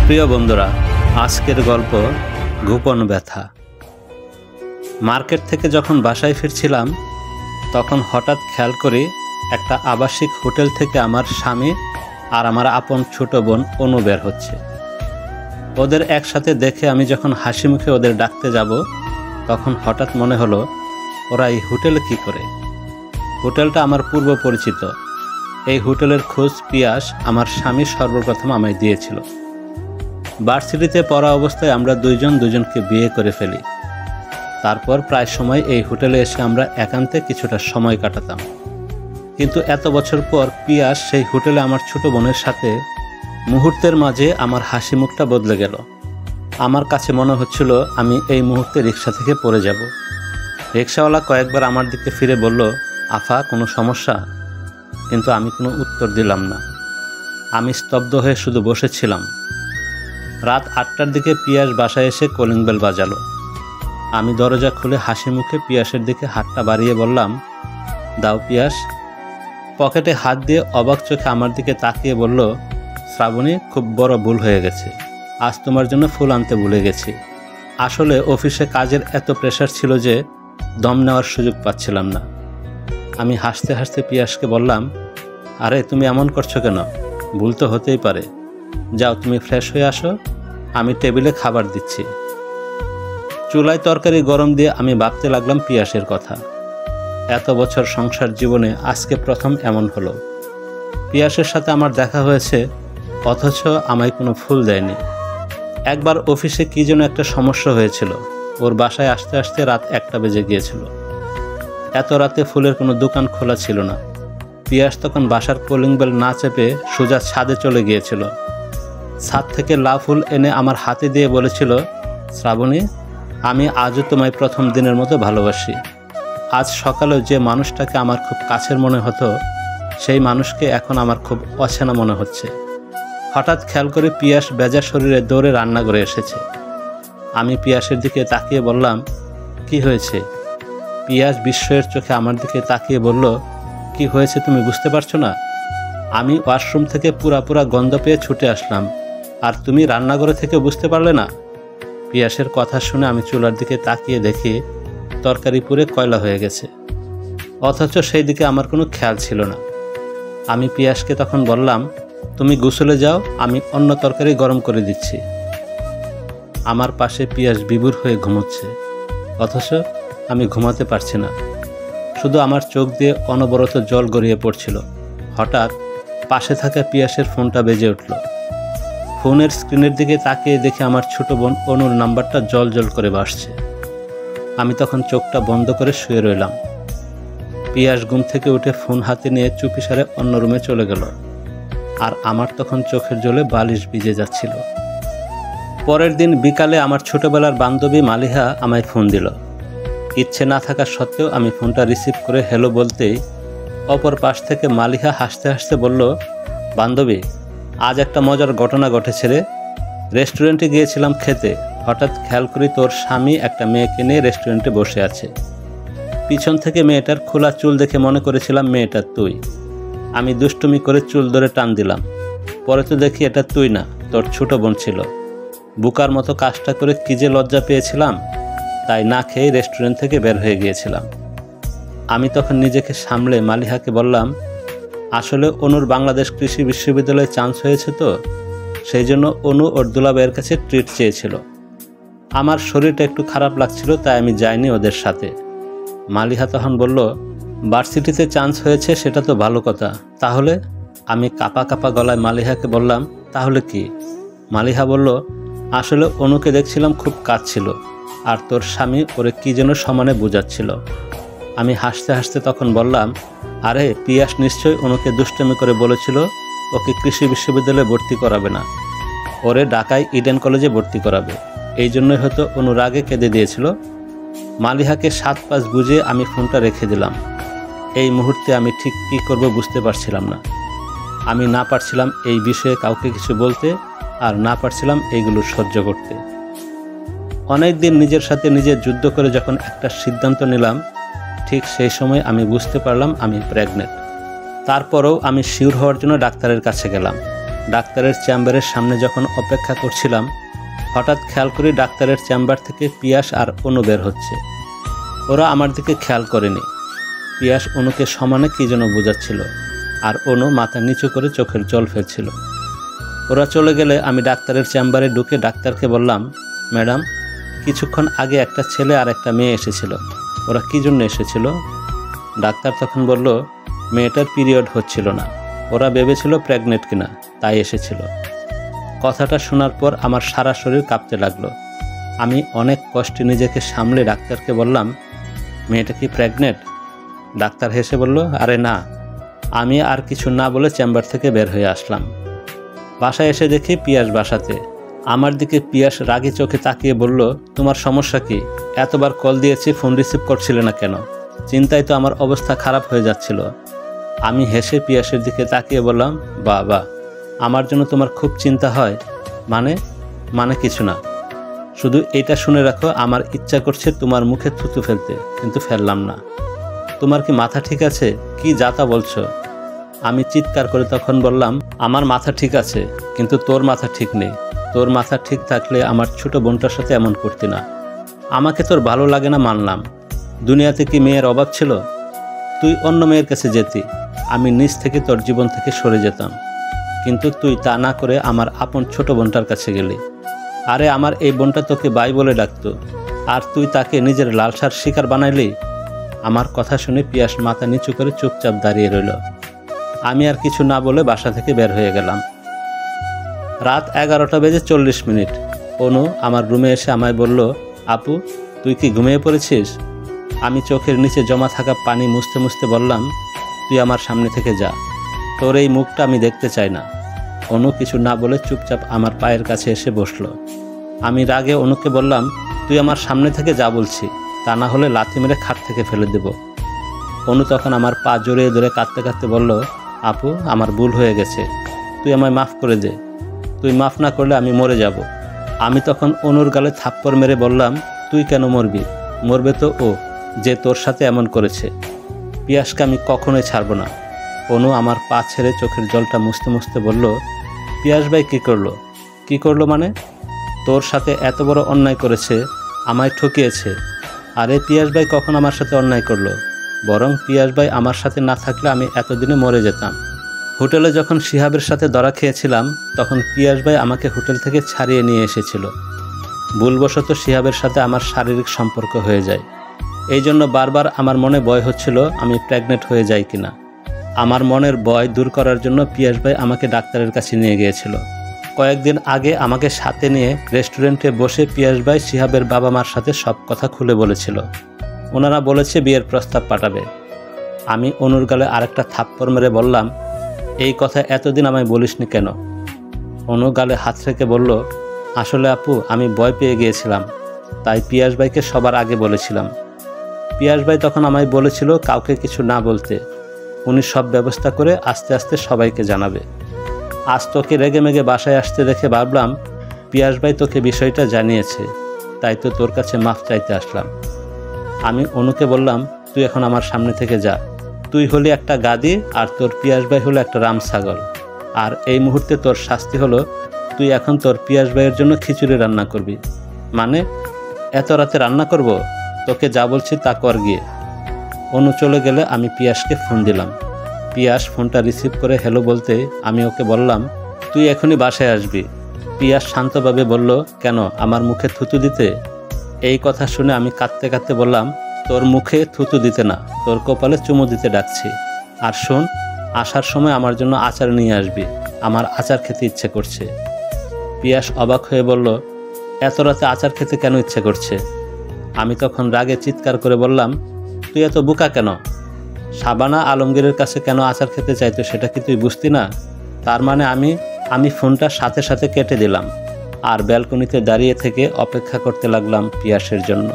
প্রিয় বন্ধুরা, আজকের গল্প গোপন ব্যথা। মার্কেট থেকে যখন বাসায় ফিরছিলাম তখন হঠাৎ খেয়াল করি একটা আবাসিক হোটেল থেকে আমার স্বামী আর আমার আপন ছোট বোন অনু বের হচ্ছে। ওদের একসাথে দেখে আমি যখন হাসি মুখে ওদের ডাকতে যাব তখন হঠাৎ মনে হলো ওরা এই হোটেলে কী করে। হোটেলটা আমার পূর্ব পরিচিত। এই হোটেলের খোঁজ পিয়াস আমার স্বামী সর্বপ্রথম আমায় দিয়েছিল। ভার্সিটিতে পড়া অবস্থায় আমরা দুজনকে বিয়ে করে ফেলি। তারপর প্রায় সময় এই হোটেলে এসে আমরা একান্তে কিছুটা সময় কাটাতাম। কিন্তু এত বছর পর পিয়াস সেই হোটেলে আমার ছোট বোনের সাথে মুহূর্তের মাঝে আমার হাসি মুখটা বদলে গেল। আমার কাছে মনে হচ্ছিল আমি এই মুহূর্তে রিক্সা থেকে পড়ে যাব। রিক্সাওয়ালা কয়েকবার আমার দিকে ফিরে বলল, আফা, কোনো সমস্যা? কিন্তু আমি কোনো উত্তর দিলাম না। আমি স্তব্ধ হয়ে শুধু বসেছিলাম। রাত 8টার দিকে পিয়াস বাসায় এসে কলিং বেল বাজালো। আমি দরজা খুলে হাসি মুখে পিয়াসের দিকে হাতটা বাড়িয়ে বললাম, দাও পিয়াস। পকেটে হাত দিয়ে অবাক চোখে আমার দিকে তাকিয়ে বলল, শ্রাবণী, খুব বড় ভুল হয়ে গেছে। আজ তোমার জন্য ফুল আনতে ভুলে গেছি। আসলে অফিসে কাজের এত প্রেশার ছিল যে দম নেওয়ার সুযোগ পাচ্ছিলাম না। আমি হাসতে হাসতে পিয়াসকে বললাম, আরে তুমি এমন করছো কেন? ভুল তো হতেই পারে। যাও, তুমি ফ্রেশ হয়ে আসো, আমি টেবিলে খাবার দিচ্ছি। চুলায় তরকারি গরম দিয়ে আমি ভাবতে লাগলাম পিয়াসের কথা। এত বছর সংসার জীবনে আজকে প্রথম এমন হলো। পিয়াসের সাথে আমার দেখা হয়েছে, অথচ আমায় কোনো ফুল দেয়নি। একবার অফিসে কী যেন একটা সমস্যা হয়েছিল। ওর বাসায় আসতে আসতে রাত 1টা বেজে গিয়েছিল। এত রাতে ফুলের কোনো দোকান খোলা ছিল না। পিয়াস তখন বাসার কলিং বেল না চেপে সোজা ছাদে চলে গিয়েছিল। ছাদ থেকে লাউ ফুল এনে আমার হাতে দিয়ে বলেছিল, শ্রাবণী, আমি আজও তোমায় প্রথম দিনের মতো ভালোবাসি। আজ সকালেও যে মানুষটাকে আমার খুব কাছের মনে হতো সেই মানুষকে এখন আমার খুব অচেনা মনে হচ্ছে। হঠাৎ খেয়াল করে পিয়াস বেজা শরীরে দৌড়ে রান্নাঘরে এসেছে। আমি পিয়াসের দিকে তাকিয়ে বললাম, কি হয়েছে? পিয়াস বিস্ময়ের চোখে আমার দিকে তাকিয়ে বলল, কি হয়েছে তুমি বুঝতে পারছো না? আমি ওয়াশরুম থেকে পুরা গন্ধ পেয়ে ছুটে আসলাম, আর তুমি রান্নাঘরে থেকে বুঝতে পারলে না? পিয়াসের কথা শুনে আমি চুলার দিকে তাকিয়ে দেখি তরকারি পুড়ে কয়লা হয়ে গেছে, অথচ সেই দিকে আমার কোনো খেয়াল ছিল না। আমি পিয়াসকে তখন বললাম, তুমি গোসলে যাও, আমি অন্য তরকারি গরম করে দিচ্ছি। আমার পাশে পিয়াস বিভোর হয়ে ঘুমোচ্ছে, অথচ আমি ঘুমাতে পারছি না। শুধু আমার চোখ দিয়ে অনবরত জল গড়িয়ে পড়ছিল। হঠাৎ পাশে থাকা পিয়াসের ফোনটা বেজে উঠল। ফোনের স্ক্রিনের দিকে তাকিয়ে দেখে আমার ছোট বোন অনুর নাম্বারটা জল জল করে ভাসছে। আমি তখন চোখটা বন্ধ করে শুয়ে রইলাম। পিয়াস ঘুম থেকে উঠে ফোন হাতে নিয়ে চুপিসারে অন্য রুমে চলে গেল, আর আমার তখন চোখের জলে বালিশ ভিজে যাচ্ছিল। পরের দিন বিকালে আমার ছোটবেলার বান্ধবী মালিহা আমায় ফোন দিল। ইচ্ছে না থাকা সত্ত্বেও আমি ফোনটা রিসিভ করে হ্যালো বলতেই অপর পাশ থেকে মালিহা হাসতে হাসতে বলল, বান্ধবী, আজ একটা মজার ঘটনা ঘটেছে রে। রেস্টুরেন্টে গিয়েছিলাম খেতে, হঠাৎ খেয়াল করি তোর স্বামী একটা মেয়েকে নিয়ে রেস্টুরেন্টে বসে আছে। পিছন থেকে মেয়েটার খোলা চুল দেখে মনে করেছিলাম মেয়েটা তুই। আমি দুষ্টুমি করে চুল ধরে টান দিলাম। পরে তো দেখি এটা তুই না, তোর ছোট বোন ছিল। বুকার মতো কাজটা করে কি যে লজ্জা পেয়েছিলাম, তাই না খেয়ে রেস্টুরেন্ট থেকে বের হয়ে গিয়েছিলাম। আমি তখন নিজেকে সামলে মালিহাকে বললাম, আসলে অনুর বাংলাদেশ কৃষি বিশ্ববিদ্যালয়ে চান্স হয়েছে, তো সেই জন্য অনু ওর দুলাভাইয়ের কাছে ট্রিট চেয়েছিল। আমার শরীরটা একটু খারাপ লাগছিল, তাই আমি যাইনি ওদের সাথে। মালিহা তখন বলল, ভার্সিটিতে চান্স হয়েছে সেটা তো ভালো কথা, তাহলে? আমি কাঁপা কাঁপা গলায় মালিহাকে বললাম, তাহলে কি? মালিহা বলল, আসলে অনুকে দেখছিলাম খুব কাঁদছিল, আর তোর স্বামী ওরে কি যেন সমানে বোঝাচ্ছিল। আমি হাসতে হাসতে তখন বললাম, আরে পিয়াস নিশ্চয়ই অনুকে দুষ্টমি করে বলেছিল ওকে কৃষি বিশ্ববিদ্যালয়ে ভর্তি করাবে না, ওরে ঢাকায় ইডেন কলেজে ভর্তি করাবে। এই জন্যই হয়তো অনুর আগে কেঁদে দিয়েছিল। মালিহাকে 7-5 বুঝিয়ে আমি ফোনটা রেখে দিলাম। এই মুহূর্তে আমি ঠিক কী করব বুঝতে পারছিলাম না। আমি না পারছিলাম এই বিষয়ে কাউকে কিছু বলতে, আর না পারছিলাম এইগুলো সহ্য করতে। অনেক দিন নিজের সাথে নিজে যুদ্ধ করে যখন একটা সিদ্ধান্ত নিলাম, ঠিক সেই সময় আমি বুঝতে পারলাম আমি প্রেগনেন্ট। তারপরেও আমি শিওর হওয়ার জন্য ডাক্তারের কাছে গেলাম। ডাক্তারের চেম্বারের সামনে যখন অপেক্ষা করছিলাম, হঠাৎ খেয়াল করি ডাক্তারের চেম্বার থেকে পিয়াস আর অনু বের হচ্ছে। ওরা আমার দিকে খেয়াল করেনি। পিয়াস অনুকে সমানে কী যেন বোঝাচ্ছিল, আর অনু মাথা নিচু করে চোখের জল ফেলছিল। ওরা চলে গেলে আমি ডাক্তারের চেম্বারে ঢুকে ডাক্তারকে বললাম, ম্যাডাম, কিছুক্ষণ আগে একটা ছেলে আর একটা মেয়ে এসেছিল, ওরা কী জন্য এসেছিল? ডাক্তার তখন বলল, মেয়েটার পিরিয়ড হচ্ছিল না, ওরা ভেবেছিল প্রেগনেন্ট কিনা, তাই এসেছিল। কথাটা শোনার পর আমার সারা শরীর কাঁপতে লাগলো। আমি অনেক কষ্টে নিজেকে সামলে ডাক্তারকে বললাম, মেয়েটা কি প্রেগনেন্ট? ডাক্তার হেসে বলল, আরে না। আমি আর কিছু না বলে চেম্বার থেকে বের হয়ে আসলাম। বাসায় এসে দেখি পিয়াস বাসাতে। আমার দিকে পিয়াস রাগী চোখে তাকিয়ে বলল, তোমার সমস্যা কি? এতবার কল দিয়েছি, ফোন রিসিভ করছিলে না কেন? চিন্তায় তো আমার অবস্থা খারাপ হয়ে যাচ্ছিল। আমি হেসে পিয়াসের দিকে তাকিয়ে বললাম, বাবা, আমার জন্য তোমার খুব চিন্তা হয়? মানে কিছু না, শুধু এটা শুনে রাখো, আমার ইচ্ছা করছে তোমার মুখে থুতু ফেলতে, কিন্তু ফেললাম না। তোমার কি মাথা ঠিক আছে? কি যাতা বলছো? আমি চিৎকার করে তখন বললাম, আমার মাথা ঠিক আছে, কিন্তু তোর মাথা ঠিক নেই। তোর মাথা ঠিক থাকলে আমার ছোট বোনটার সাথে এমন করতি না। আমাকে তোর ভালো লাগে না মানলাম, দুনিয়াতে কি মেয়ের অভাব ছিল? তুই অন্য মেয়ের কাছে যেতি, আমি নিজ থেকে তোর জীবন থেকে সরে যেতাম, কিন্তু তুই তা না করে আমার আপন ছোট বোনটার কাছে গেলি। আরে আমার এই বোনটা তোকে বাই বলে ডাকতো, আর তুই তাকে নিজের লালসার শিকার বানাইলি। আমার কথা শুনে পিয়াস মাথা নিচু করে চুপচাপ দাঁড়িয়ে রইল। আমি আর কিছু না বলে বাসা থেকে বের হয়ে গেলাম। রাত 11:40 অনু আমার রুমে এসে আমায় বলল, আপু, তুই কি ঘুমিয়ে পড়েছিস? আমি চোখের নিচে জমা থাকা পানি মুছতে মুছতে বললাম, তুই আমার সামনে থেকে যা, তোর এই মুখটা আমি দেখতে চাই না। অনু কিছু না বলে চুপচাপ আমার পায়ের কাছে এসে বসলো। আমি রাগে অনুকে বললাম, তুই আমার সামনে থেকে যা বলছি, তা না হলে লাথি মেরে খাট থেকে ফেলে দেব। অনু তখন আমার পা জড়িয়ে ধরে কাঁদতে কাঁদতে বলল, আপু, আমার ভুল হয়ে গেছে, তুই আমায় মাফ করে দে, তুই মাফ না করলে আমি মরে যাব। আমি তখন অনুর গালে থাপ্পড় মেরে বললাম, তুই কেন মরবি? মরবে তো ও, যে তোর সাথে এমন করেছে। পিয়াসকে আমি কখনোই ছাড়ব না। অনু আমার পা ছেড়ে চোখের জলটা মুছতে মুছতে বলল, পিয়াস ভাই কী করলো মানে? তোর সাথে এত বড় অন্যায় করেছে, আমায় ঠকিয়েছে। আরে পিয়াস ভাই কখন আমার সাথে অন্যায় করলো? বরং পিয়াস ভাই আমার সাথে না থাকলে আমি এতদিনে মরে যেতাম। হোটেলে যখন শিহাবের সাথে ধরা খেয়েছিলাম, তখন পিয়াস ভাই আমাকে হোটেল থেকে ছাড়িয়ে নিয়ে এসেছিল। ভুলবশত শিহাবের সাথে আমার শারীরিক সম্পর্ক হয়ে যায়। এই জন্য বারবার আমার মনে ভয় হচ্ছিল আমি প্রেগনেন্ট হয়ে যাই কিনা। আমার মনের ভয় দূর করার জন্য পিয়াস ভাই আমাকে ডাক্তারের কাছে নিয়ে গিয়েছিল। কয়েকদিন আগে আমাকে সাথে নিয়ে রেস্টুরেন্টে বসে পিয়াস ভাই শিহাবের বাবা মার সাথে সব কথা খুলে বলেছিল। ওনারা বলেছে বিয়ের প্রস্তাব পাঠাবে। আমি অনুর গালে আরেকটা থাপ্পড় মেরে বললাম, এই কথা এতদিন আমায় বলিসনি কেন? অনু গালে হাত রেখে বলল, আসলে আপু, আমি ভয় পেয়ে গিয়েছিলাম, তাই পিয়াস ভাইকে সবার আগে বলেছিলাম। পিয়াস ভাই তখন আমায় বলেছিল কাউকে কিছু না বলতে, উনি সব ব্যবস্থা করে আস্তে আস্তে সবাইকে জানাবে। আজ তোকে রেগে মেগে বাসায় আসতে দেখে ভাবলাম পিয়াস ভাই তোকে বিষয়টা জানিয়েছে, তাই তো তোর কাছে মাফ চাইতে আসলাম। আমি অনুকে বললাম, তুই এখন আমার সামনে থেকে যা, তুই হলি একটা গাদি আর তোর পিয়াস ভাই হলো একটা রাম ছাগল। আর এই মুহূর্তে তোর শাস্তি হলো, তুই এখন তোর পিয়াস ভাইয়ের জন্য খিচুড়ি রান্না করবি। মানে? এত রাতে রান্না করব? তোকে যা বলছি তা কর গিয়ে। অনু চলে গেলে আমি পিয়াসকে ফোন দিলাম। পিয়াস ফোনটা রিসিভ করে হ্যালো বলতে আমি ওকে বললাম, তুই এখনই বাসায় আসবি। পিয়াস শান্তভাবে বলল, কেন, আমার মুখে থুতু দিতে? এই কথা শুনে আমি কাঁদতে কাঁদতে বললাম, তোর মুখে থুতু দিতে না, তোর কপালে চুমু দিতে ডাকছি। আর শোন, আসার সময় আমার জন্য আচার নিয়ে আসবি, আমার আচার খেতে ইচ্ছে করছে। পিয়াস অবাক হয়ে বলল, এত রাতে আচার খেতে কেন ইচ্ছে করছে? আমি তখন রাগে চিৎকার করে বললাম, তুই এত বোকা কেন? শাবানা আলমগীরের কাছে কেন আচার খেতে চাইতো সেটা কি তুই বুঝতি না? তার মানে আমি ফোনটা সাথে সাথে কেটে দিলাম আর ব্যালকনিতে দাঁড়িয়ে থেকে অপেক্ষা করতে লাগলাম পিয়াসের জন্য।